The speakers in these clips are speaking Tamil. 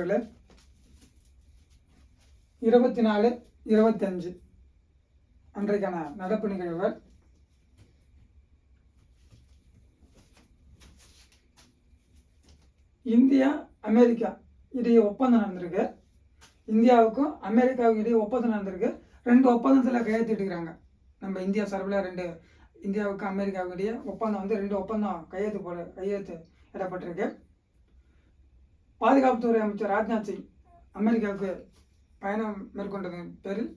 நண்பர்களே, 24-25 அன்றைக்கான நடப்பு நிகழ்வுகள். இந்தியா அமெரிக்கா இடையே ஒப்பந்தம் நடந்திருக்கு. இந்தியாவுக்கும் அமெரிக்காவுக்கும் இடையே ஒப்பந்தம் நடந்திருக்கு. 2 ஒப்பந்தத்தில் கையெழுத்திட்டுக்கிறாங்க. நம்ம இந்தியா சார்பில் 2 இந்தியாவுக்கும் அமெரிக்காவுக்கும் இடையே ஒப்பந்தம் வந்து 2 ஒப்பந்தம் கையெழுத்து இடப்பட்டிருக்கு. பாதுகாப்புத்துறை அமைச்சர் ராஜ்நாத் சிங் அமெரிக்காவுக்கு பயணம் மேற்கொண்டதன் பேரில்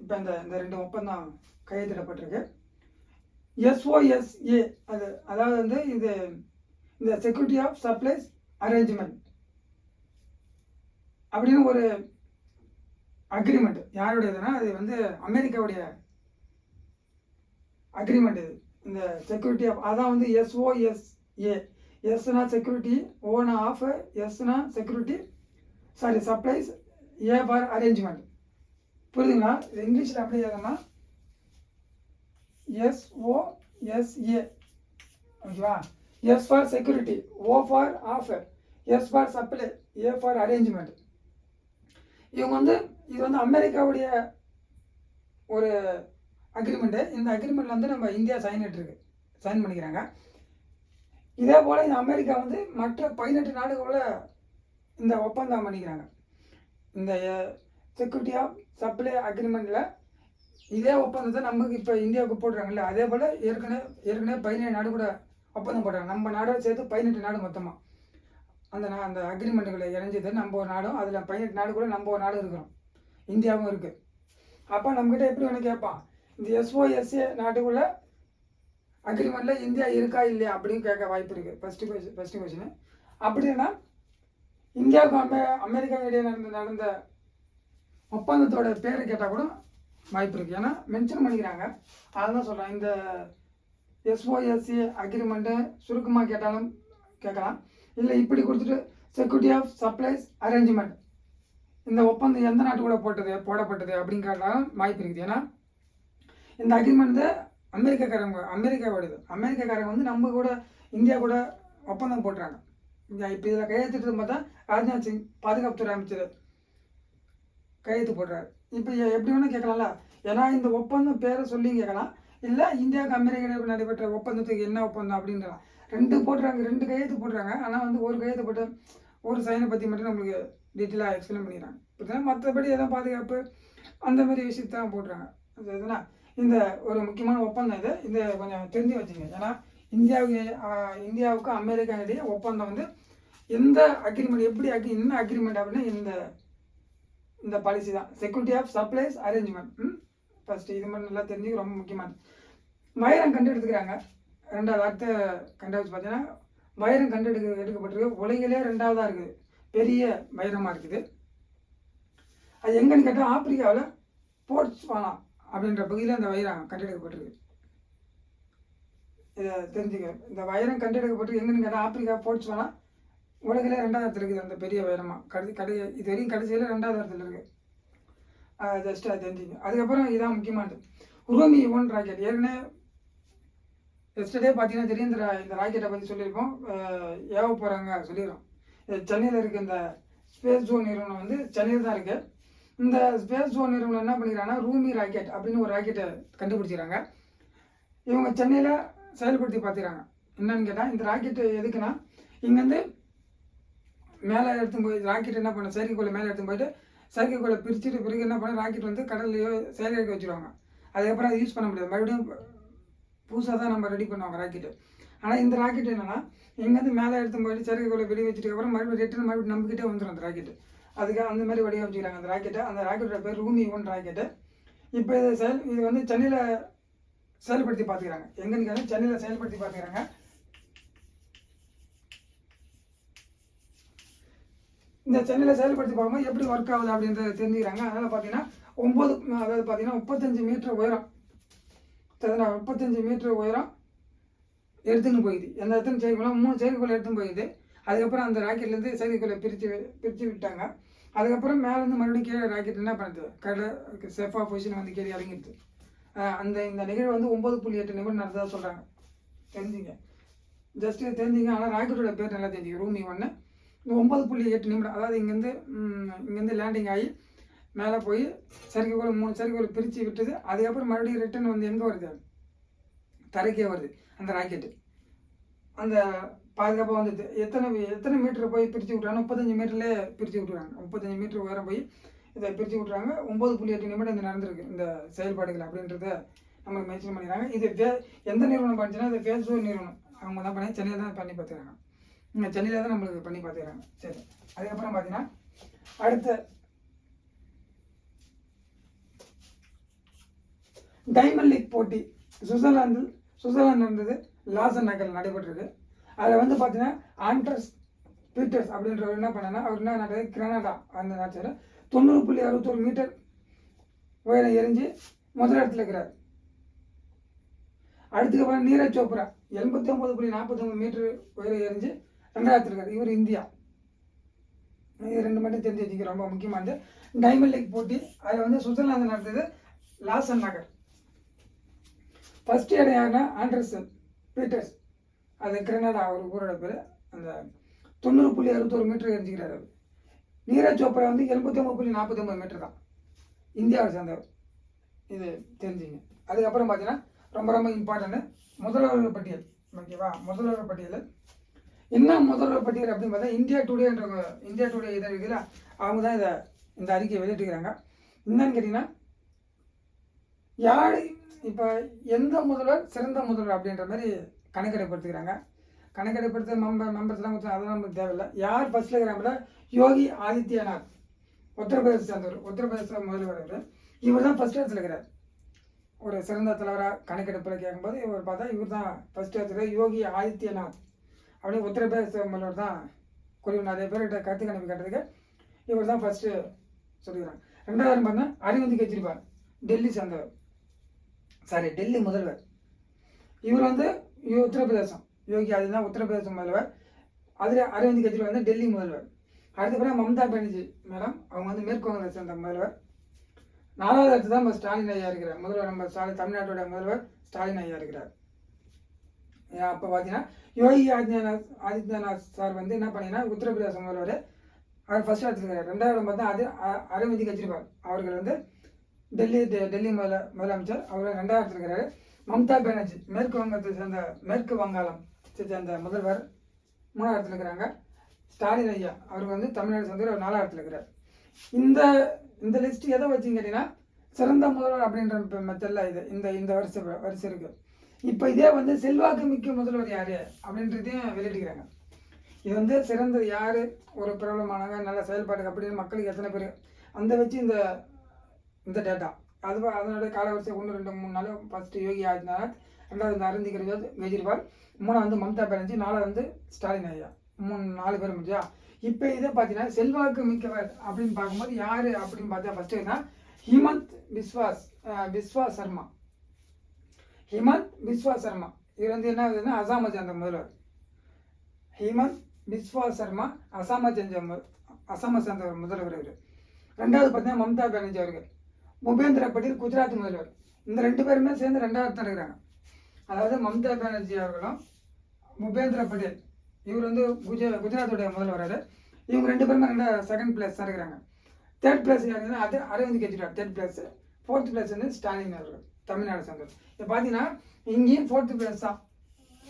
இப்போ இந்த 2 ஒப்பந்தம் கையெழுத்திடப்பட்டிருக்கு. SOSA அதாவது வந்து இந்த செக்யூரிட்டி ஆஃப் சப்ளைஸ் அரேஞ்ச்மெண்ட் அப்படின்னு ஒரு அக்ரிமெண்ட். யாருடையதுன்னா அது வந்து அமெரிக்காவுடைய அக்ரிமெண்ட். இது இந்த செக்யூரிட்டி ஆஃப் அதான் வந்து SOSA. எஸ்னா செக்யூரிட்டி, ஓனா ஆஃப், எஸ்னா security, supplies, A for arrangement. புரியுதுங்களா? இது இங்கிலீஷில் அப்படியே எழுதணும்னா SOSA. ஓகேவா? S for security, O for off, S for supply, A for arrangement. இவங்க வந்து இது வந்து அமெரிக்காவுடைய ஒரு அக்ரிமெண்ட்டு. இந்த அக்ரிமெண்ட்டில் வந்து நம்ம இந்தியா சைன் பண்ணிக்கிறாங்க. இதே போல் இந்த அமெரிக்கா வந்து மற்ற 18 நாடுகளோட இந்த ஒப்பந்தம் பண்ணிக்கிறாங்க. இந்த செக்யூரிட்டி ஆஃப் சப்ளை அக்ரிமெண்ட்டில் இதே ஒப்பந்தத்தை நமக்கு இப்போ இந்தியாவுக்கு போடுறாங்கல்ல, அதே போல் ஏற்கனவே 17 நாடு கூட ஒப்பந்தம் போடுறாங்க. நம்ம நாடோட சேர்த்து 18 நாடு மொத்தமாக அந்த அக்ரிமெண்ட்டுகளை இணைஞ்சது. நம்ம ஒரு நாடும் அதில் 18 நாடு கூட நம்ம ஒரு நாடு இருக்கிறோம், இந்தியாவும் இருக்குது. அப்போ நம்மகிட்ட எப்படி ஒன்று கேட்பான், இந்த SOSA நாட்டுக்குள்ள அக்ரிமெண்ட்டில் இந்தியா இருக்கா இல்லையா அப்படின்னு கேட்க வாய்ப்பு இருக்குது. First question. அப்படின்னா இந்தியாவுக்கும் அமெரிக்கா இடையே நடந்த ஒப்பந்தத்தோட பேரை கேட்டால் கூட வாய்ப்பு இருக்குது. ஏன்னா மென்ஷன் பண்ணிக்கிறாங்க. அதுதான் சொல்கிறேன். இந்த SOSA அக்ரிமெண்ட்டு சுருக்கமாக கேட்டாலும் கேட்கலாம், இல்லை இப்படி கொடுத்துட்டு செக்யூரிட்டி ஆஃப் சப்ளைஸ் அரேஞ்ச்மெண்ட் இந்த ஒப்பந்தம் எந்த நாட்டு கூட போடப்பட்டது அப்படின்னு கேட்டாலும் வாய்ப்பு இருக்குது. ஏன்னா இந்த அக்ரிமெண்ட் அமெரிக்காவோடது. அமெரிக்காக்காரங்க வந்து நம்ம கூட இந்தியா கூட ஒப்பந்தம் போட்டுறாங்க. இப்போ இதில் கையெழுத்திட்டு பார்த்தா ராஜ்நாத் சிங் பாதுகாப்புத்துறை அமைச்சர் கையெழுத்து போடுறாரு. இப்போ எப்படி வேணும் கேட்கலாம்ல. ஏன்னா இந்த ஒப்பந்தம் பேரை சொல்லி கேட்கலாம், இல்லை இந்தியாவுக்கு அமெரிக்கா நடைபெற்ற ஒப்பந்தத்துக்கு என்ன ஒப்பந்தம் அப்படின்றாங்க. 2 போடுறாங்க, 2 கையெழுத்து போடுறாங்க. ஆனால் வந்து ஒரு கையெழுத்து போட்டு ஒரு சைனை பற்றி மட்டும் நம்மளுக்கு டீட்டெயிலாக எக்ஸ்பிளைன் பண்ணிடுறாங்க. இப்போ மற்றபடி எதாவது பாதுகாப்பு அந்த மாதிரி விஷயத்தான் போடுறாங்க. அது எதுனா இந்த ஒரு முக்கியமான ஒப்பந்தம் இது. இதை கொஞ்சம் தெரிஞ்சு வச்சுங்க. ஏன்னா இந்தியாவுக்கும் அமெரிக்கா இடையே ஒப்பந்தம் வந்து எந்த அக்ரிமெண்ட் என்ன அக்ரிமெண்ட் அப்படின்னா இந்த பாலிசி தான், security of supplies arrangement. First இது மட்டும் நல்லா தெரிஞ்சுக்க ரொம்ப முக்கியமானது. வைரம் கண்டு எடுத்துக்கிறாங்க. 2வது அடுத்த கண்டுபிடிச்சு பார்த்தீங்கன்னா வைரம் எடுக்கப்பட்டிருக்கு. உலகிலே 2வதாக இருக்குது, பெரிய வைரமாக இருக்குது. அது எங்கன்னு கேட்டால் ஆப்பிரிக்காவில் போட்ஸ்வானா அப்படின்ற பகுதியில் அந்த வைரம் கண்டெடுக்கப்பட்டிருக்கு. இதை தெரிஞ்சுக்க. இந்த வைரம் கண்டெடுக்கப்பட்டு எங்கன்னு கேட்டால் ஆப்பிரிக்கா போட்ஸ்வானா உலகிலே 2வது இடத்துல இருக்குது. அந்த பெரிய வைரமாக இது வரைக்கும் கடைசியில் 2வது இடத்துல இருக்குது. ஜஸ்ட் அதை தெரிஞ்சுங்க. அதுக்கப்புறம் இதான் முக்கியமானது, ரூமி 1 ராக்கெட். ஏற்கனவே எஸ்டர்டே பார்த்தீங்கன்னா தெரியும், இந்த ராக்கெட்டை பற்றி சொல்லியிருக்கோம். ஏவ போகிறாங்க சொல்லிடுறோம். சென்னையில் இருக்க இந்த ஸ்பேஸ் ஜோன் நிறுவனம் வந்து சென்னையில் தான் இருக்குது. இந்த ஸ்பேஸ் ஜோன் நிறுவனம் என்ன பண்ணிக்கிறாங்கன்னா ரூமி ராக்கெட் அப்படின்னு ஒரு ராக்கெட்டை கண்டுபிடிச்சிக்கிறாங்க. இவங்க சென்னையில் செயல்படுத்தி பார்த்துக்கிறாங்க. என்னன்னு கேட்டால் இந்த ராக்கெட்டு எதுக்குன்னா, இங்கேருந்து மேலே எடுத்து போய் ராக்கெட் என்ன பண்ண செயற்கைக்கோளை மேலே எடுத்து போயிட்டு செயற்கைக்கோளை பிரிச்சுட்டு பிறகு என்ன பண்ண ராக்கெட் வந்து கடல்லையோ செயற்கை வச்சுருவாங்க. அதுக்கப்புறம் அதை யூஸ் பண்ண முடியாது, மறுபடியும் புதுசாக தான் நம்ம ரெடி பண்ணுவாங்க ராக்கெட்டு. ஆனால் இந்த ராக்கெட் என்னென்னா இங்கேருந்து மேலே எடுத்து போயிட்டு செயற்கைக்கோளை வெளியே வச்சுட்டுக்கப்புறம் மறுபடியும் நம்மக்கிட்டே வந்துடும் அந்த ராக்கெட்டு. அதுக்காக அந்த மாதிரி வடிவமைச்சுக்கிறாங்க அந்த ராக்கெட்டை. அந்த ராக்கெட்டோட பேர் ரூமி 1 ராக்கெட்டு. இப்போ இது வந்து சென்னையில் செயல்படுத்தி பார்த்துக்கிறாங்க. எங்கன்னு கேட்டால் சென்னையில் செயல்படுத்தி பார்த்துக்கிறாங்க. இந்த சென்னையில் செயல்படுத்தி பார்க்கும்போது எப்படி ஒர்க் ஆகுது அப்படின்றத தெரிஞ்சுக்கிறாங்க. அதனால் பார்த்தீங்கன்னா 35 மீட்டர் உயரம், 35 மீட்டர் உயரம் எடுத்துன்னு போயிடுது. எந்த இடத்துல செயற்கைக்கோளம் 3 செயற்கைக்கோளை எடுத்துன்னு போயிடுது. அதுக்கப்புறம் அந்த ராக்கெட்லேருந்து செயற்கைக்கோளை பிரித்து விட்டாங்க. அதுக்கப்புறம் மேலேருந்து மறுபடியும் கீழே ராக்கெட் என்ன பண்ணுது, சேஃபாக பொசிஷன் வந்து கீழே இறங்கிடுது. இந்த நிகழ்வு வந்து 9.8 நிமிடம் நடந்ததாக சொல்கிறாங்க. தெரிஞ்சுங்க, ஜஸ்ட்டு தெரிஞ்சுங்க. ஆனால் ராக்கெட்டோட பேர் நல்லா தெரிஞ்சுங்க, ரூமி 1. 9.8 நிமிடம், அதாவது இங்கேருந்து லேண்டிங் ஆகி மேலே போய் செயற்கைக்கோள் 3 செயற்கைக்கோள் பிரித்து விட்டுது. அதுக்கப்புறம் மறுபடியும் ரிட்டர்ன் வந்து எங்கே வருது, தரைக்கே வருது அந்த ராக்கெட்டு. அந்த பாதுகாப்பாக வந்துட்டு எத்தனை மீட்டர் போய் பிரித்து விட்றாங்க, 35 மீட்டர்லேயே பிரித்து விட்ருவாங்க. 35 மீட்டர் உயரம் போய் இதை பிரித்து விட்றாங்க. 9.8 நிமிடம் இது நடந்திருக்கு இந்த செயல்பாடுகள் அப்படின்றத நம்மளுக்கு மென்ஷன் பண்ணிடுறாங்க. இது எந்த நிறுவனம் பண்ணிச்சுன்னா இது ஃபேஸ்புக் நிறுவனம், அவங்க தான் பண்ணி சென்னையில் தான் பண்ணி பார்த்துக்கிறாங்க. சென்னையில் தான் நம்மளுக்கு பண்ணி பார்த்துக்கிறாங்க. சரி, அதுக்கப்புறம் பார்த்தீங்கன்னா அடுத்த டைமண்ட் லீக் போட்டி சுவிட்சர்லாந்து இருந்தது, லாசன் நகரில் நடைபெற்றிருக்கு. அதில் வந்து பார்த்தீங்கன்னா ஆண்ட்ரஸ் பீட்டர்ஸ் அப்படின்றவர் என்ன பண்ணனா, அவர் என்ன நாட்டு கனடா அந்த நாட்டில் 90.61 மீட்டர் உயரம் எரிஞ்சு முதல் இடத்துல இருக்கிறார். அடுத்துக்கப்புறம் நீரஜ் சோப்ரா 89.49 மீட்டர் உயரம் எரிஞ்சு 2வது இருக்கார், இவர் இந்தியா. இது 2 மட்டும் தெரிஞ்சு வச்சுக்க, ரொம்ப முக்கியமானது. டைமண்ட் லீக் போட்டி அதில் வந்து சுவிட்சர்லாந்து நடந்தது, லாசன் நகர். ஃபர்ஸ்ட் இடம் யாருன்னா ஆண்டர்சன் பீட்டர்ஸ், அது கனடா அவர் ஊரோட பேர். அந்த 90.61 மீட்டர் எரிஞ்சுக்கிறார் அவர். நீரஜ் சோப்ரா வந்து 89.49 மீட்டர் தான், இந்தியாவை சேர்ந்தவர். இது தெரிஞ்சுங்க. அதுக்கப்புறம் பார்த்தீங்கன்னா ரொம்ப இம்பார்ட்டன்ட் முதல்வர் பட்டியல். ஓகேவா, முதல்வர் பட்டியல் என்ன முதல்வர் பட்டியல் அப்படின்னு பார்த்தா இந்தியா டுடே இதழ்கள அவங்க தான் இந்த அறிக்கையை வெளியிட்டுக்கிறாங்க. என்னன்னு கேட்டிங்கன்னா, யார் இப்போ எந்த முதல்வர் சிறந்த முதல்வர் அப்படின்ற மாதிரி கணக்கெடுப்படுத்துக்கிறாங்க. கணக்கெடுப்படுத்த மெம்பர்ஸ்லாம் கொடுத்து அதெல்லாம் நமக்கு தேவையில்லை. யார் ஃபர்ஸ்ட்ல இருக்கிறாங்கள, யோகி ஆதித்யநாத், உத்தரப்பிரதேச சேர்ந்தவர், உத்தரப்பிரதேச முதல்வர் அவர். இவர் தான் ஃபர்ஸ்ட் இடத்துல இருக்கிறார். ஒரு சிறந்த தலைவராக கணக்கெடுப்பில் கேட்கும்போது இவர் பார்த்தா இவர் தான் ஃபர்ஸ்ட் இடத்துல, யோகி ஆதித்யநாத் அப்படின்னு உத்தரப்பிரதேச முதல்வர் தான். குறிப்பிட்ட நிறைய பேர்கிட்ட கருத்து கணிப்பு கேட்டதுக்கு இவர் தான் ஃபர்ஸ்ட்டு சொல்லிக்கிறாங்க. 2வது பார்த்தா அரவிந்த் கெஜ்ரிவால், டெல்லி சேர்ந்தவர், டெல்லி முதல்வர். இவர் வந்து உத்தரப்பிரதேசம், யோகி ஆதித்யநாத் உத்தரப்பிரதேசம் முதல்வர். அதில் அரவிந்த் கெஜ்ரிவால் வந்து டெல்லி முதல்வர். அடுத்தபடியாக மம்தா பானர்ஜி மேடம், அவங்க வந்து மேற்கு வங்கத்தை சேர்ந்த முதல்வர். 4வது இடத்துல தான் நம்ம ஸ்டாலின் ஐயா இருக்கிறார், முதல்வர். நம்ம தமிழ்நாட்டோட முதல்வர் ஸ்டாலின் ஐயா இருக்கிறார். அப்போ பார்த்தீங்கன்னா யோகி ஆதித்யநாத் சார் வந்து என்ன பண்ணீங்கன்னா உத்தரப்பிரதேச முதல்வர், அவர் ஃபர்ஸ்ட் இடத்துல இருக்கிறார். 2வது இடம் பார்த்தா அது அரவிந்த் கெஜ்ரிவால் அவர்கள் வந்து டெல்லி முதலமைச்சர், அவர் 2வது இடத்துல இருக்கிறாரு. மம்தா பானர்ஜி மேற்கு வங்காளம் சேர்ந்த முதல்வர் 3வது இடத்துல இருக்கிறாங்க. ஸ்டாலின் ஐயா அவர் வந்து தமிழ்நாடு சேர்ந்தவர், அவர் 4வது இடத்துல இருக்கிறார். இந்த லிஸ்ட் எதை வச்சுன்னு கேட்டீங்கன்னா சிறந்த முதல்வர் அப்படின்ற மெத்தடில் இந்த வரிசை இருக்கு. இப்போ இதே வந்து செல்வாக்கு மிக்க முதல்வர் யாரு அப்படின்றதையும் வெளியிட்டுக்கிறாங்க. இது வந்து சிறந்தது யாரு, ஒரு பிரபலமானவங்க, நல்ல செயல்பாடு அப்படின்னு மக்களுக்கு எத்தனை பேர் அந்த வச்சு இந்த டேட்டா. அதனுடைய காலவரிசை 1 2 3 4. ஃபர்ஸ்ட் யோகி ஆதித்யநாத், 2வது அரவிந்த் கெஜ்ரிவால், 3வது மம்தா பானர்ஜி, 4வது வந்து ஸ்டாலின் ஐயா. 4 பேர் முடிஞ்சா. இப்போ இதை பார்த்தீங்கன்னா செல்வாக்கு மிக்கவர் அப்படின்னு பார்க்கும்போது யாரு அப்படின்னு பார்த்தா ஃபர்ஸ்ட் என்ன, ஹிமந்த் பிஸ்வா சர்மா. இவர் வந்து என்ன ஆகுதுன்னா அசாமை சேர்ந்த முதல்வர். ஹிமந்த் பிஸ்வா சர்மா அசாமை சேர்ந்த முதல்வர் இவர். 2வது பார்த்தீங்கன்னா மம்தா பானர்ஜி அவர்கள். பூபேந்திர பட்டேல் குஜராத் முதல்வர். இந்த 2 பேருமே சேர்ந்து 2வது இடத்துல இருக்கிறாங்க. அதாவது மம்தா பானர்ஜி அவர்களும் பூபேந்திர பட்டேல், இவர் வந்து குஜராத்துடைய முதல்வர். இவங்க 2 பேருமே செகண்ட் பிளேஸ் தான் இருக்கிறாங்க. 3rd பிளேஸ் யாருன்னா அது Aravind Kejriwal 3rd place. 4th place வந்து ஸ்டாலின் அவர்கள், தமிழ்நாடு சேர்ந்தவர். இப்போ பார்த்தீங்கன்னா இங்கேயும் 4th பிளேஸ் தான்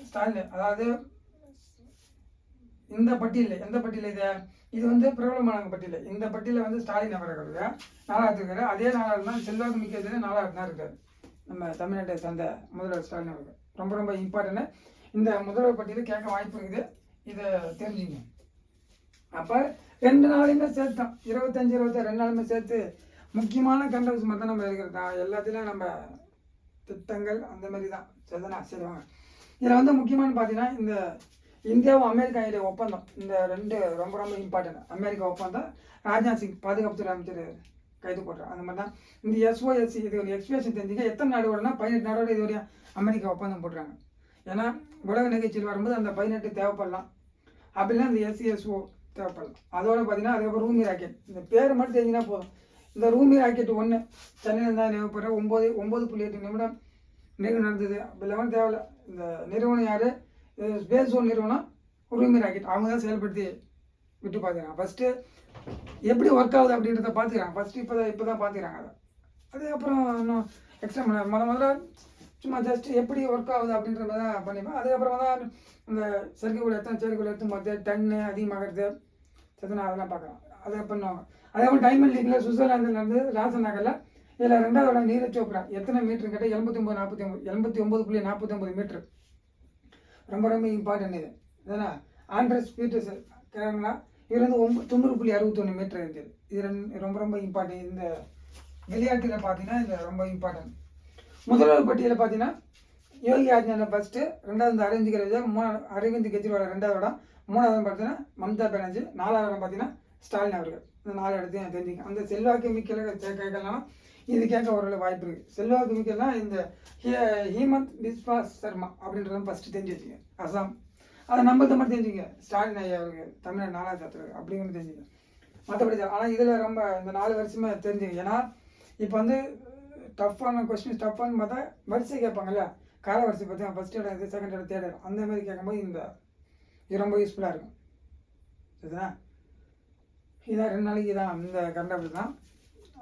ஸ்டாலின். அதாவது இந்த பட்டியலில் எந்த பட்டியல் இது வந்து பிரபலமான பட்டியல். இந்த பட்டியலில் வந்து ஸ்டாலின் அவர்கள் 4வது இருக்காரு. அதே 4வது தான் செல்வாக்கு மிக்கது 4வது தான் இருக்காரு நம்ம தமிழ்நாட்டை சேர்ந்த முதல்வர் ஸ்டாலின் அவர்கள். ரொம்ப இம்பார்ட்டன்ட். இந்த முதல்வர் பட்டியலில் கேட்க வாய்ப்பு இருக்குது, இதை தெரிஞ்சுங்க. அப்போ 2 நாளையுமே சேர்த்தோம், 25 26 2 நாளுமே சேர்த்து முக்கியமான கண்டவசி மட்டும் நம்ம இருக்கிறது. எல்லாத்துலேயும் நம்ம திட்டங்கள் அந்த மாதிரி தான் சரிதானா? சரி வாங்க. இதில் வந்து முக்கியமானு பார்த்தீங்கன்னா இந்த இந்தியாவும் அமெரிக்கா இடையே ஒப்பந்தம், இந்த 2 ரொம்ப இம்பார்ட்டன்ட். அமெரிக்கா ஒப்பந்தம், ராஜ்நாத் சிங் பாதுகாப்புத்துறை அமைச்சர் கைது போடுறார். அந்த மாதிரி தான் இந்த SOSC இது ஒரு எக்ஸ்பிரஷன் தெரிஞ்சுக்க எத்தனை நாடுகள்னா 18 நாடோட இதுவரையும் அமெரிக்கா ஒப்பந்தம் போட்டுறாங்க. ஏன்னா உலக நிகழ்ச்சியில் வரும்போது அந்த 18 தேவைப்படலாம், அப்படின்னா இந்த SCSO தேவைப்படலாம். அதோட பார்த்தீங்கன்னா அதுக்கப்புறம் ரூமி ராக்கெட், இந்த பேர் மட்டும் தெரிஞ்சுன்னா போதும். இந்த ரூமி ராக்கெட் 1 சென்னையில் தான் நிறுவப்படுற 9.8 நிமிடம் நிறுவனம் நடந்தது. அப்பெல்லாம் தேவையில்ல. இந்த நிறுவனம் யார், ஸ்பேஸ் ஒன் நிறுவனம், ரூமி ராக்கெட் அவங்க தான் செயல்படுத்தி விட்டு பார்த்துக்கிறாங்க. ஃபஸ்ட்டு எப்படி ஒர்க் ஆகுது அப்படின்றத பார்த்துக்கிறாங்க. ஃபஸ்ட்டு இப்போ தான் பார்த்துக்கிறாங்க அதை. அதுக்கப்புறம் இன்னும் எக்ஸ்ட்ரா முதல்ல சும்மா ஜஸ்ட் எப்படி ஒர்க் ஆகுது அப்படின்ற மாதிரி தான் பண்ணிப்பேன். அதுக்கப்புறமா தான் இந்த செயற்கைக்கோள் எடுத்து மொத்த டன்னு அதிகமாகிறது சரிண்ணா அதெல்லாம் பார்க்கலாம். அதை பண்ணுவாங்க. அதுக்கப்புறம் டைமண்ட் லீக்ல சுவிட்சர்லாந்துலேருந்து ராசன் நகரில் இதில் 2வது நீரஜ் சோப்ரா எத்தனை மீட்டர் கேட்டால் 89.49 மீட்ரு. ரொம்ப ரொம்ப இம்பார்ட்டன்ட் இது. ஏன்னா ஆண்ட்ரஸ் பீட்டர்ஸ் கேரளா இவர் வந்து 90.61 மீட்டர் இருந்தது. இது ரொம்ப ரொம்ப இம்பார்ட்டன்ட். இந்த விளையாட்டில் பார்த்தீங்கன்னா இது ரொம்ப இம்பார்ட்டன்ட். முதல்வர் பட்டியலில் பார்த்தீங்கன்னா யோகி ஆதித்யநாத் ஃபஸ்ட்டு, 2வது அரவிந்த் கெஜ்ரிவால் 2வது இடம், 3வது பார்த்தீங்கன்னா மம்தா பானர்ஜி, 4வது இடம் பார்த்தீங்கன்னா ஸ்டாலின் அவர்கள். இந்த 4 இடத்தையும் தெரிஞ்சுக்க. அந்த செல்வாக்கு மிக்கல கேட்கலாம் இது கேட்க ஒரு வாய்ப்பு இருக்குது. செல்வாக்கு மிக்கலாம் இந்த ஹேமந்த் பிஸ்வா சர்மா அப்படின்றத ஃபஸ்ட்டு தெரிஞ்சு வச்சுங்க. அசாம் அதை நம்ம மட்டும் தெரிஞ்சுங்க. ஸ்டாலின் ஐயா அவர்கள் தமிழ்நாடு 4வது இடத்துல அப்படிங்கிறது தெரிஞ்சுங்க. மற்றபடி ஆனால் இதில் ரொம்ப இந்த 4 வருஷமே தெரிஞ்சுங்க. ஏன்னா இப்போ வந்து டஃப்பான கொஸ்டின் டஃப்பானு பார்த்தா வரிசை கேட்பாங்கல்ல, கால வரிசை பார்த்தீங்கன்னா ஃபஸ்ட் இடம் இது, செகண்ட் இடம், தேர்ட் இடம், அந்த மாதிரி கேட்கும்போது இது ரொம்ப யூஸ்ஃபுல்லாக இருக்கும். சரிங்களா? இதான் 2 நாளைக்கு தான் இந்த கரண்ட் அஃபேர்ஸ் தான்.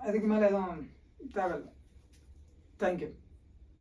அதுக்கு மேலே எதுவும் தேவையில்லை. தேங்க்யூ.